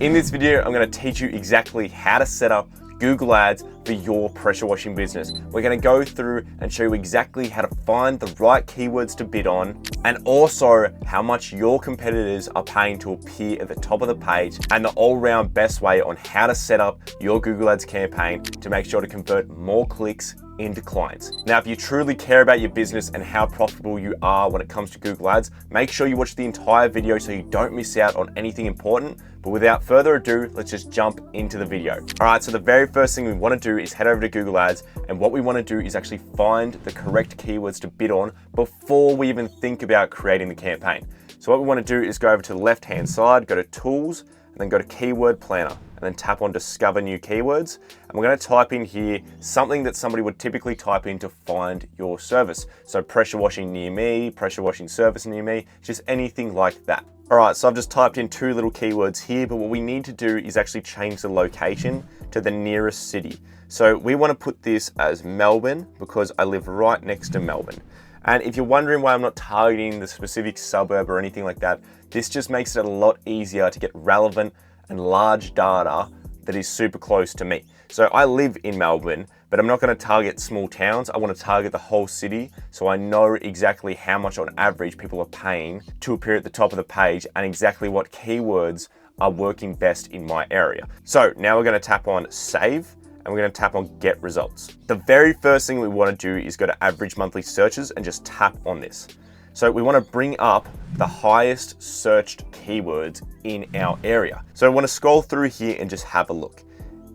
In this video, I'm going to teach you exactly how to set up Google Ads for your pressure washing business. We're going to go through and show you exactly how to find the right keywords to bid on, and also how much your competitors are paying to appear at the top of the page, and the all-round best way on how to set up your Google Ads campaign to make sure to convert more clicks into clients. Now, if you truly care about your business and how profitable you are when it comes to Google Ads, make sure you watch the entire video so you don't miss out on anything important. But without further ado, let's just jump into the video. All right, so the very first thing we want to do is head over to Google Ads, and what we want to do is actually find the correct keywords to bid on before we even think about creating the campaign. So what we want to do is go over to the left-hand side, go to Tools, and then go to Keyword Planner, and then tap on Discover New Keywords. And we're going to type in here something that somebody would typically type in to find your service. So pressure washing near me, pressure washing service near me, just anything like that. All right, so I've just typed in two little keywords here, but what we need to do is actually change the location to the nearest city. So we want to put this as Melbourne because I live right next to Melbourne. And if you're wondering why I'm not targeting the specific suburb or anything like that, this just makes it a lot easier to get relevant and large data that is super close to me. So I live in Melbourne, but I'm not going to target small towns. I want to target the whole city, so I know exactly how much on average people are paying to appear at the top of the page and exactly what keywords are working best in my area. So now we're going to tap on Save, and we're going to tap on Get Results. The very first thing we want to do is go to Average Monthly Searches and just tap on this. So we want to bring up the highest searched keywords in our area. So I want to scroll through here and just have a look.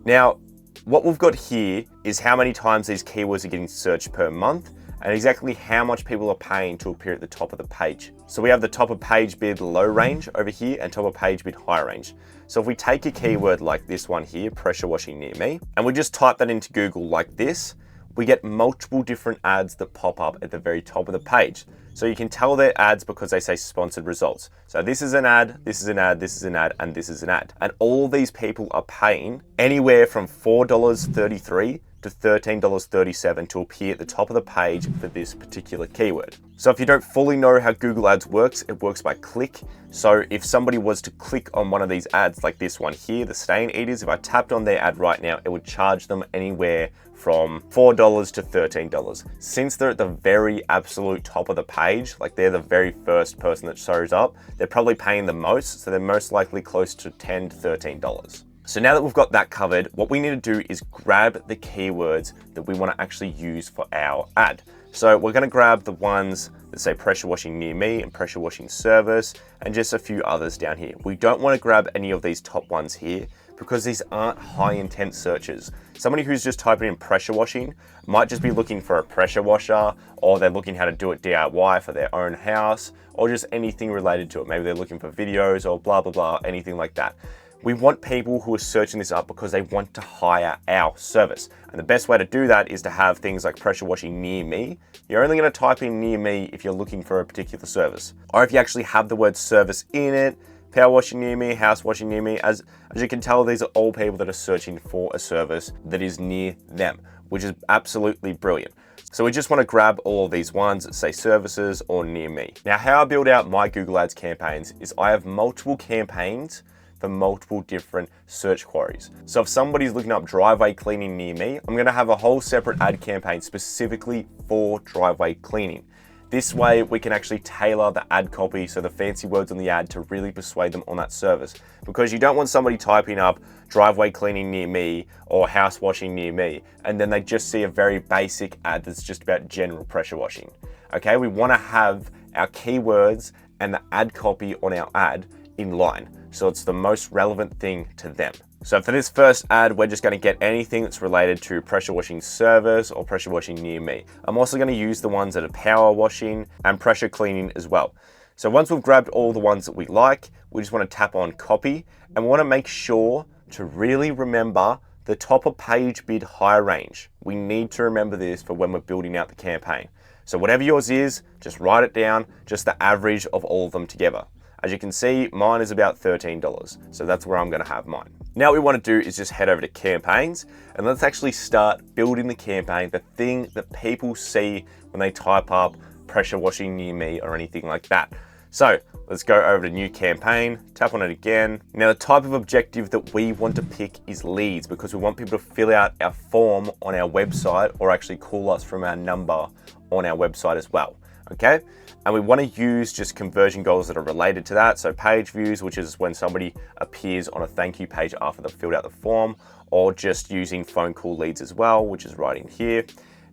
Now, what we've got here is how many times these keywords are getting searched per month and exactly how much people are paying to appear at the top of the page. So we have the top of page bid low range over here and top of page bid high range. So if we take a keyword like this one here, pressure washing near me, and we just type that into Google like this, we get multiple different ads that pop up at the very top of the page. So you can tell they're ads because they say sponsored results. So this is an ad, this is an ad, this is an ad, and this is an ad. And all these people are paying anywhere from $4.33 to $13.37 to appear at the top of the page for this particular keyword. So if you don't fully know how Google Ads works, it works by click. So if somebody was to click on one of these ads like this one here, the Stain Eaters, if I tapped on their ad right now, it would charge them anywhere from $4 to $13. Since they're at the very absolute top of the page, like they're the very first person that shows up, they're probably paying the most, so they're most likely close to $10 to $13. So now that we've got that covered, what we need to do is grab the keywords that we want to actually use for our ad. So we're going to grab the ones that say pressure washing near me and pressure washing service and just a few others down here. We don't want to grab any of these top ones here because these aren't high intent searches. Somebody who's just typing in pressure washing might just be looking for a pressure washer, or they're looking how to do it DIY for their own house, or just anything related to it. Maybe they're looking for videos or blah, blah, blah, anything like that. We want people who are searching this up because they want to hire our service. And the best way to do that is to have things like pressure washing near me. You're only going to type in near me if you're looking for a particular service. Or if you actually have the word service in it, power washing near me, house washing near me. As you can tell, these are all people that are searching for a service that is near them, which is absolutely brilliant. So we just want to grab all of these ones that say services or near me. Now, how I build out my Google Ads campaigns is I have multiple campaigns for multiple different search queries. So if somebody's looking up driveway cleaning near me, I'm going to have a whole separate ad campaign specifically for driveway cleaning. This way we can actually tailor the ad copy, so the fancy words on the ad, to really persuade them on that service. Because you don't want somebody typing up driveway cleaning near me or house washing near me, and then they just see a very basic ad that's just about general pressure washing. Okay, we want to have our keywords and the ad copy on our ad in line, so it's the most relevant thing to them. So for this first ad, we're just going to get anything that's related to pressure washing service or pressure washing near me. I'm also going to use the ones that are power washing and pressure cleaning as well. So once we've grabbed all the ones that we like, we just want to tap on copy, and we want to make sure to really remember the top of page bid high range. We need to remember this for when we're building out the campaign. So whatever yours is, just write it down, just the average of all of them together. As you can see, mine is about $13, so that's where I'm going to have mine. Now what we want to do is just head over to campaigns, and let's actually start building the campaign, the thing that people see when they type up pressure washing near me or anything like that. So let's go over to new campaign, tap on it again. Now the type of objective that we want to pick is leads, because we want people to fill out our form on our website or actually call us from our number on our website as well, okay? And we want to use just conversion goals that are related to that. So page views, which is when somebody appears on a thank you page after they've filled out the form, or just using phone call leads as well, which is right in here.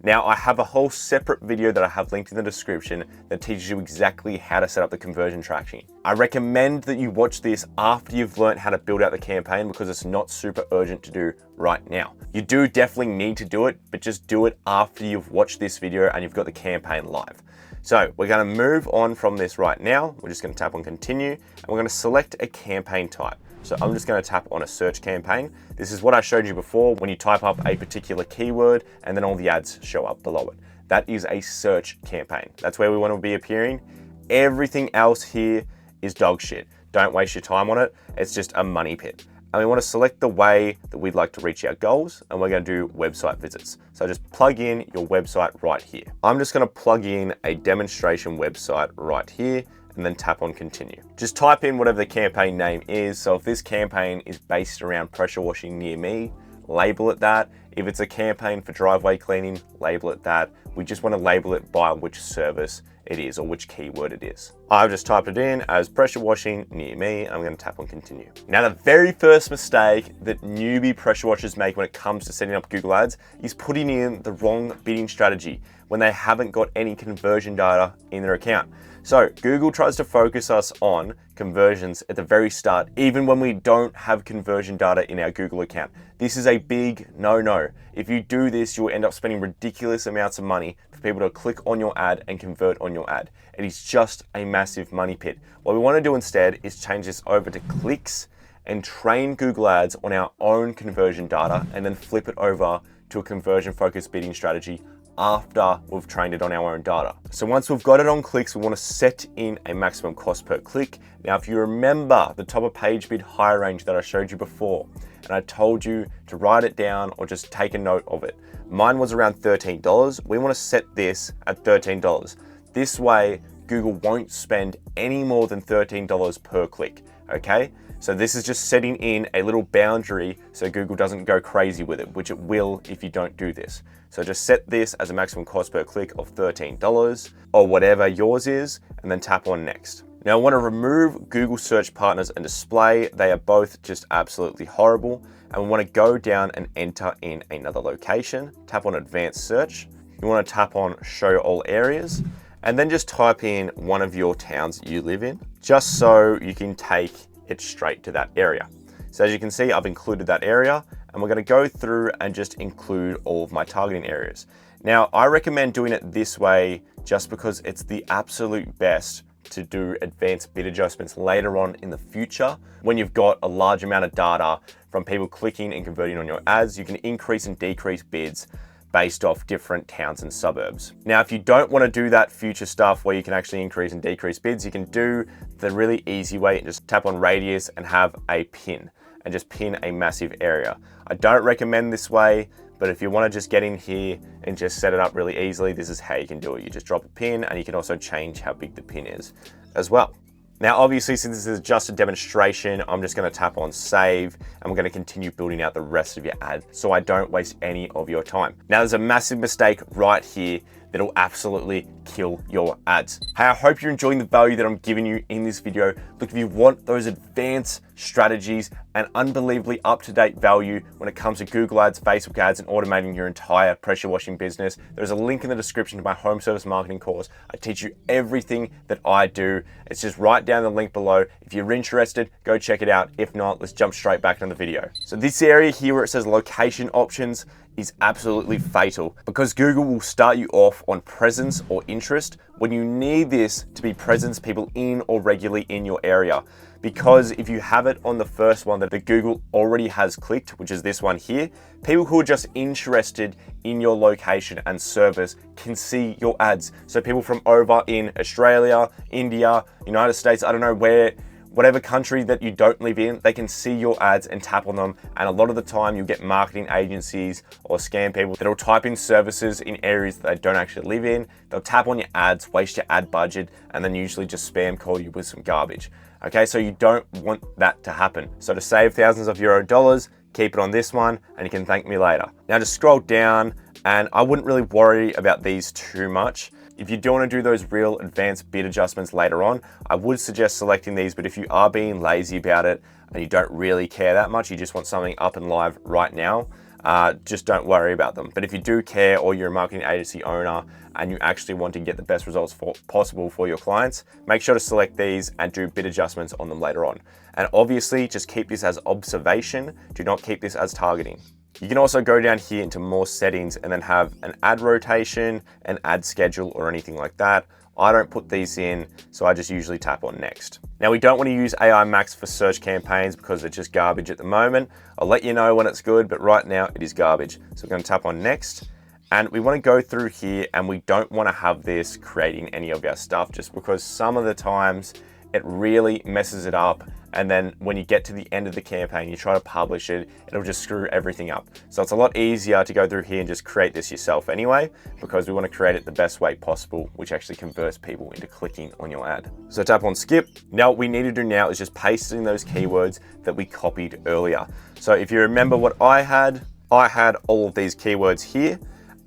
Now I have a whole separate video that I have linked in the description that teaches you exactly how to set up the conversion tracking. I recommend that you watch this after you've learned how to build out the campaign, because it's not super urgent to do right now. You do definitely need to do it, but just do it after you've watched this video and you've got the campaign live. So we're going to move on from this right now. We're just going to tap on continue, and we're going to select a campaign type. So I'm just going to tap on a search campaign. This is what I showed you before when you type up a particular keyword and then all the ads show up below it. That is a search campaign. That's where we want to be appearing. Everything else here is dog shit. Don't waste your time on it. It's just a money pit. And we want to select the way that we'd like to reach our goals, and we're going to do website visits. So just plug in your website right here. I'm just going to plug in a demonstration website right here, and then tap on continue. Just type in whatever the campaign name is. So if this campaign is based around pressure washing near me, label it that. If it's a campaign for driveway cleaning, label it that. We just want to label it by which service it is or which keyword it is. I've just typed it in as pressure washing near me. I'm going to tap on continue. Now, the very first mistake that newbie pressure washers make when it comes to setting up Google Ads is putting in the wrong bidding strategy when they haven't got any conversion data in their account. So Google tries to focus us on conversions at the very start, even when we don't have conversion data in our Google account. This is a big no-no. If you do this, you'll end up spending ridiculous amounts of money for people to click on your ad and convert on your ad. It is just a massive money pit. What we want to do instead is change this over to clicks and train Google Ads on our own conversion data, and then flip it over to a conversion-focused bidding strategy after we've trained it on our own data. So once we've got it on clicks, we want to set in a maximum cost per click. Now, if you remember the top of page bid higher range that I showed you before, and I told you to write it down or just take a note of it, mine was around $13. We want to set this at $13. This way, Google won't spend any more than $13 per click, okay? So this is just setting in a little boundary so Google doesn't go crazy with it, which it will if you don't do this. So just set this as a maximum cost per click of $13 or whatever yours is, and then tap on next. Now I want to remove Google Search Partners and Display. They are both just absolutely horrible. And we want to go down and enter in another location. Tap on Advanced Search. You want to tap on Show All Areas, and then just type in one of your towns you live in, just so you can take it straight to that area. So as you can see, I've included that area, and we're going to go through and just include all of my targeting areas. Now, I recommend doing it this way just because it's the absolute best to do advanced bid adjustments later on in the future. When you've got a large amount of data from people clicking and converting on your ads, you can increase and decrease bids based off different towns and suburbs. Now, if you don't want to do that future stuff where you can actually increase and decrease bids, you can do the really easy way and just tap on radius and have a pin, and just pin a massive area. I don't recommend this way, but if you want to just get in here and just set it up really easily, this is how you can do it. You just drop a pin, and you can also change how big the pin is as well. Now, obviously, since this is just a demonstration, I'm just going to tap on save, and we're going to continue building out the rest of your ad so I don't waste any of your time. Now, there's a massive mistake right here that'll absolutely kill your ads. Hey, I hope you're enjoying the value that I'm giving you in this video. Look, if you want those advanced strategies and unbelievably up-to-date value when it comes to Google Ads, Facebook ads, and automating your entire pressure washing business, there's a link in the description to my home service marketing course. I teach you everything that I do. It's just right down the link below. If you're interested, go check it out. If not, let's jump straight back into the video. So this area here where it says location options is absolutely fatal, because Google will start you off on presence or interest when you need this to be presence people in or regularly in your area. Because if you have it on the first one that Google already has clicked, which is this one here, people who are just interested in your location and service can see your ads. So people from over in Australia, India, United States, I don't know whatever country that you don't live in, they can see your ads and tap on them. And a lot of the time you'll get marketing agencies or scam people that'll type in services in areas that they don't actually live in. They'll tap on your ads, waste your ad budget, and then usually just spam call you with some garbage. Okay, so you don't want that to happen. So to save thousands of euro dollars, keep it on this one and you can thank me later. Now just scroll down, and I wouldn't really worry about these too much. If you do want to do those real advanced bid adjustments later on, I would suggest selecting these, but if you are being lazy about it and you don't really care that much, you just want something up and live right now, just don't worry about them. But if you do care, or you're a marketing agency owner and you actually want to get the best results possible for your clients, make sure to select these and do bid adjustments on them later on. And obviously just keep this as observation, do not keep this as targeting. You can also go down here into more settings and then have an ad rotation, an ad schedule, or anything like that. I don't put these in, so I just usually tap on next. Now we don't want to use AI Max for search campaigns because it's just garbage at the moment. I'll let you know when it's good, but right now it is garbage. So we're going to tap on next, and we want to go through here, and we don't want to have this creating any of our stuff, just because some of the times it really messes it up. And then when you get to the end of the campaign, you try to publish it, it'll just screw everything up. So it's a lot easier to go through here and just create this yourself anyway, because we want to create it the best way possible, which actually converts people into clicking on your ad. So tap on skip. Now what we need to do now is just paste in those keywords that we copied earlier. So if you remember what I had all of these keywords here.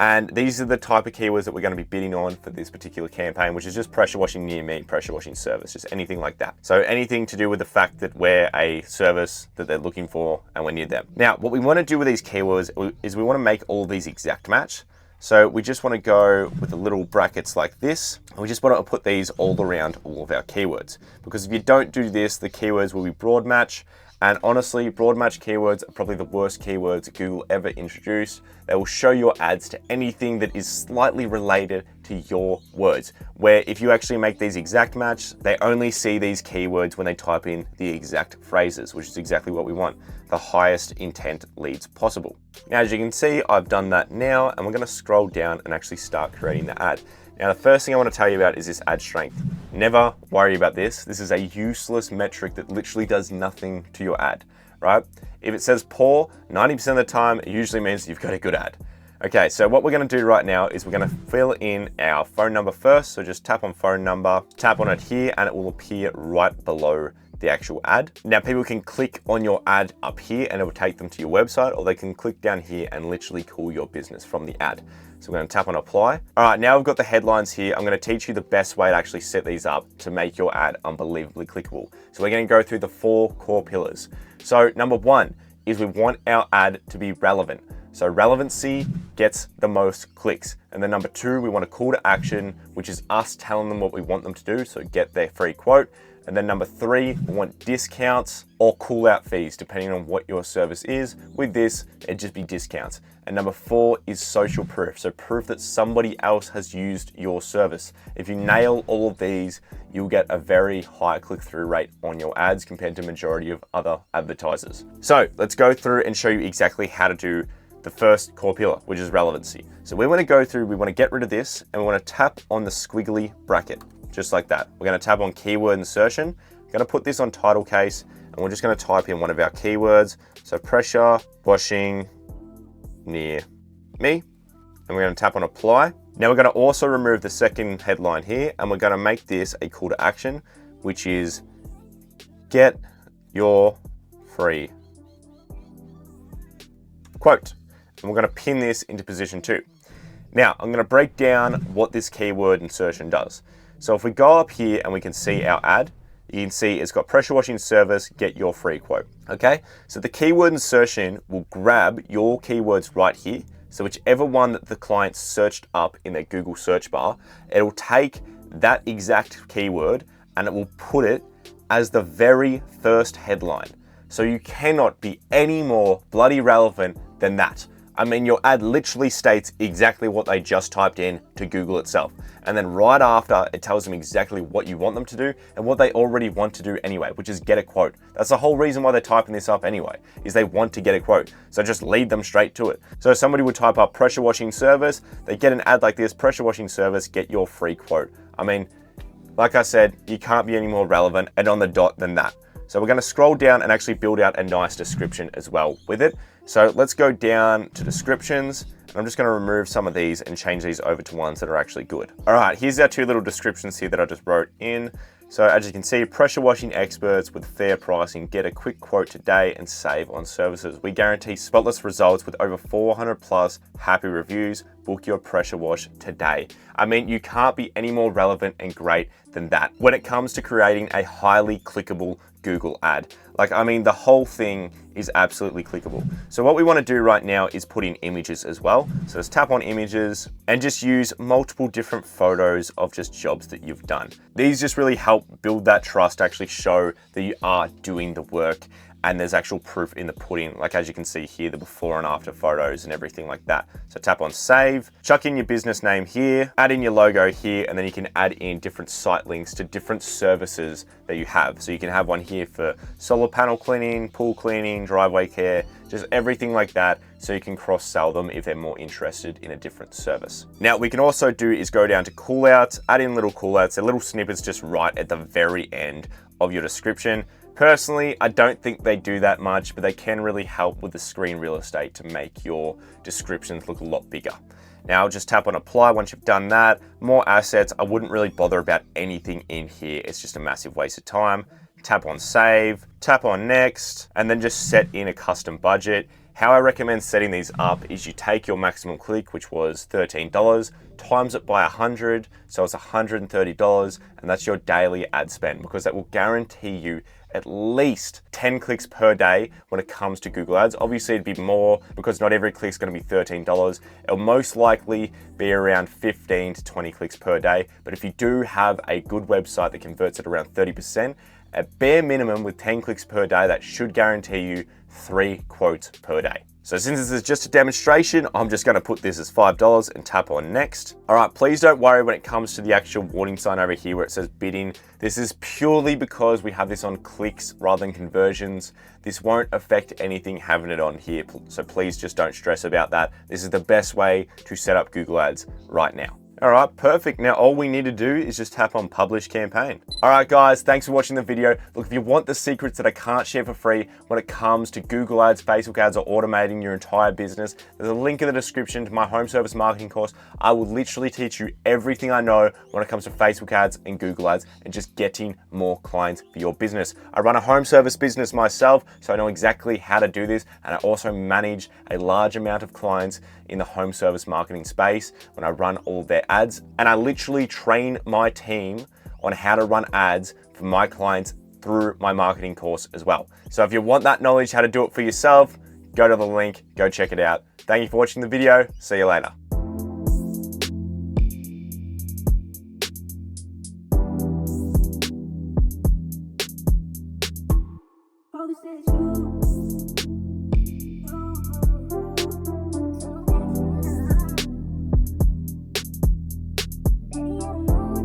And these are the type of keywords that we're going to be bidding on for this particular campaign, which is just pressure washing near me, pressure washing service, just anything like that. So anything to do with the fact that we're a service that they're looking for and we're near them. Now, what we want to do with these keywords is we want to make all of these exact match. So we just want to go with the little brackets like this. And we just want to put these all around all of our keywords. Because if you don't do this, the keywords will be broad match. And honestly, broad match keywords are probably the worst keywords Google ever introduced. They will show your ads to anything that is slightly related to your words. Where if you actually make these exact match, they only see these keywords when they type in the exact phrases, which is exactly what we want. The highest intent leads possible. Now, as you can see, I've done that now, and we're going to scroll down and actually start creating the ad. Now, the first thing I want to tell you about is this ad strength. Never worry about this. This is a useless metric that literally does nothing to your ad, right? If it says poor, 90% of the time, it usually means you've got a good ad. Okay, so what we're going to do right now is we're going to fill in our phone number first. So just tap on phone number, tap on it here, and it will appear right below the actual ad. Now people can click on your ad up here and it will take them to your website, or they can click down here and literally call your business from the ad. So we're going to tap on apply. All right, now we've got the headlines here. I'm going to teach you the best way to actually set these up to make your ad unbelievably clickable. So we're going to go through the 4 core pillars. So number 1 is we want our ad to be relevant. So relevancy gets the most clicks. And then number 2, we want a call to action, which is us telling them what we want them to do. So get their free quote. And then number 3, we want discounts or call out fees, depending on what your service is. With this, it'd just be discounts. And number 4 is social proof. So proof that somebody else has used your service. If you nail all of these, you'll get a very high click-through rate on your ads compared to majority of other advertisers. So let's go through and show you exactly how to do the first core pillar, which is relevancy. So we want to go through, we want to get rid of this, and we want to tap on the squiggly bracket, just like that. We're going to tap on keyword insertion. I'm going to put this on title case, and we're just going to type in one of our keywords. So pressure washing near me, and we're going to tap on apply. Now we're going to also remove the second headline here, and we're going to make this a call to action, which is get your free quote. And we're going to pin this into position 2. Now I'm going to break down what this keyword insertion does. So if we go up here and we can see our ad, you can see it's got pressure washing service, get your free quote. Okay, so the keyword insertion will grab your keywords right here. So whichever one that the client searched up in their Google search bar, it will take that exact keyword and it will put it as the very first headline. So you cannot be any more bloody relevant than that. I mean, your ad literally states exactly what they just typed in to Google itself. And then right after, it tells them exactly what you want them to do and what they already want to do anyway, which is get a quote. That's the whole reason why they're typing this up anyway, is they want to get a quote. So just lead them straight to it. So somebody would type up pressure washing service, they get an ad like this, pressure washing service, get your free quote. I mean, Like I said, you can't be any more relevant and on the dot than that. So we're going to scroll down and actually build out a nice description as well with it. So let's go down to descriptions. And I'm just going to remove some of these and change these over to ones that are actually good. All right, here's our two little descriptions here that I just wrote in. So as you can see, pressure washing experts with fair pricing, get a quick quote today and save on services. We guarantee spotless results with over 400 plus happy reviews. Book your pressure wash today. I mean, you can't be any more relevant and great than that when it comes to creating a highly clickable Google ad. Like, I mean, the whole thing is absolutely clickable. So what we want to do right now is put in images as well. So let's tap on images and just use multiple different photos of just jobs that you've done. These just really help build that trust, actually show that you are doing the work and there's actual proof in the pudding. Like as you can see here, the before and after photos and everything like that. So tap on save, chuck in your business name here, add in your logo here, and then you can add in different site links to different services that you have. So you can have one here for solar panel cleaning, pool cleaning, driveway care, just everything like that. So you can cross sell them if they're more interested in a different service. Now we can also do is go down to callouts, add in little callouts, they're little snippets just right at the very end of your description. Personally, I don't think they do that much, but they can really help with the screen real estate to make your descriptions look a lot bigger. Now just tap on apply once you've done that. More assets, I wouldn't really bother about anything in here. It's just a massive waste of time. Tap on save, tap on next, and then just set in a custom budget. How I recommend setting these up is you take your maximum click, which was $13, times it by 100, so it's $130, and that's your daily ad spend, because that will guarantee you at least 10 clicks per day when it comes to Google Ads. Obviously it'd be more because not every click is going to be $13. It'll most likely be around 15 to 20 clicks per day. But if you do have a good website that converts at around 30%, at bare minimum with 10 clicks per day, that should guarantee you 3 quotes per day. So since this is just a demonstration, I'm just going to put this as $5 and tap on next. All right, please don't worry when it comes to the actual warning sign over here where it says bidding. This is purely because we have this on clicks rather than conversions. This won't affect anything having it on here. So please just don't stress about that. This is the best way to set up Google Ads right now. All right, perfect. Now all we need to do is just tap on publish campaign. All right, guys, thanks for watching the video. Look, if you want the secrets that I can't share for free when it comes to Google Ads, Facebook ads, or automating your entire business, there's a link in the description to my home service marketing course. I will literally teach you everything I know when it comes to Facebook ads and Google ads and just getting more clients for your business. I run a home service business myself, so I know exactly how to do this. And I also manage a large amount of clients in the home service marketing space when I run all their ads, and I literally train my team on how to run ads for my clients through my marketing course as well. So if you want that knowledge, how to do it for yourself, go to the link, go check it out. Thank you for watching the video. See you later.